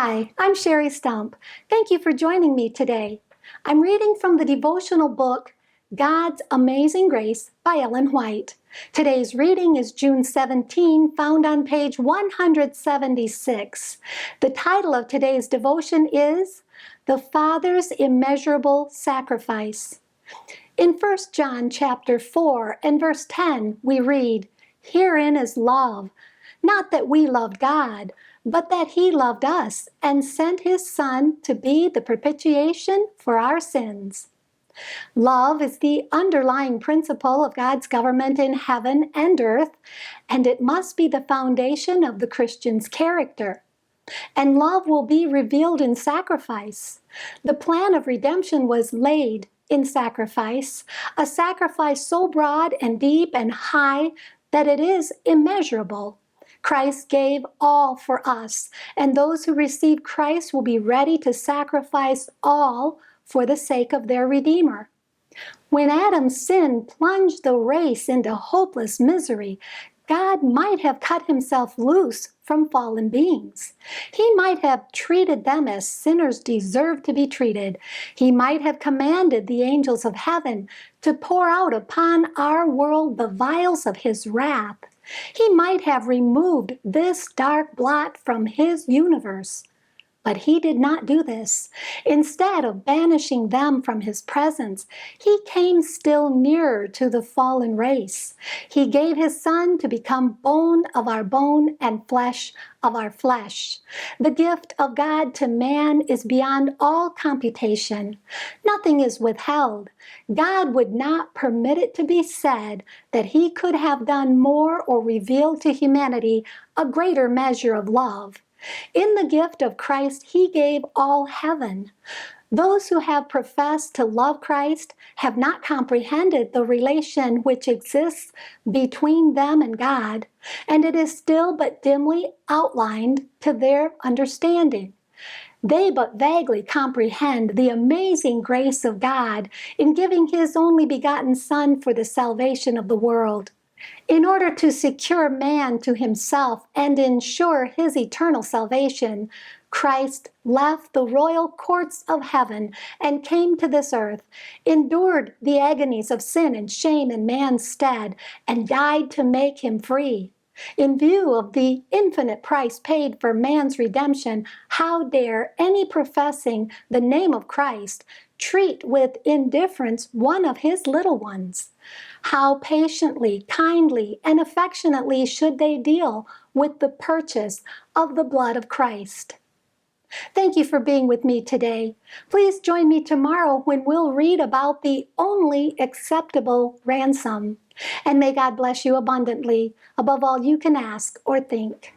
Hi, I'm Sherry Stump. Thank you for joining me today. I'm reading from the devotional book, God's Amazing Grace by Ellen White. Today's reading is June 17, found on page 176. The title of today's devotion is The Father's Immeasurable Sacrifice. In 1 John chapter 4 and verse 10, we read, "Herein is love, not that we loved God, but that he loved us and sent his Son to be the propitiation for our sins." Love is the underlying principle of God's government in heaven and earth, and it must be the foundation of the Christian's character. And love will be revealed in sacrifice. The plan of redemption was laid in sacrifice, a sacrifice so broad and deep and high that it is immeasurable. Christ gave all for us, and those who receive Christ will be ready to sacrifice all for the sake of their Redeemer. When Adam's sin plunged the race into hopeless misery, God might have cut himself loose from fallen beings. He might have treated them as sinners deserve to be treated. He might have commanded the angels of heaven to pour out upon our world the vials of his wrath. He might have removed this dark blot from his universe. But he did not do this. Instead of banishing them from his presence, he came still nearer to the fallen race. He gave his Son to become bone of our bone and flesh of our flesh. The gift of God to man is beyond all computation. Nothing is withheld. God would not permit it to be said that he could have done more or revealed to humanity a greater measure of love. In the gift of Christ, he gave all heaven. Those who have professed to love Christ have not comprehended the relation which exists between them and God, and it is still but dimly outlined to their understanding. They but vaguely comprehend the amazing grace of God in giving his only begotten Son for the salvation of the world. In order to secure man to himself and ensure his eternal salvation, Christ left the royal courts of heaven and came to this earth, endured the agonies of sin and shame in man's stead, and died to make him free. In view of the infinite price paid for man's redemption, how dare any professing the name of Christ treat with indifference one of his little ones? How patiently, kindly, and affectionately should they deal with the purchase of the blood of Christ? Thank you for being with me today. Please join me tomorrow when we'll read about the only acceptable ransom. And may God bless you abundantly, above all you can ask or think.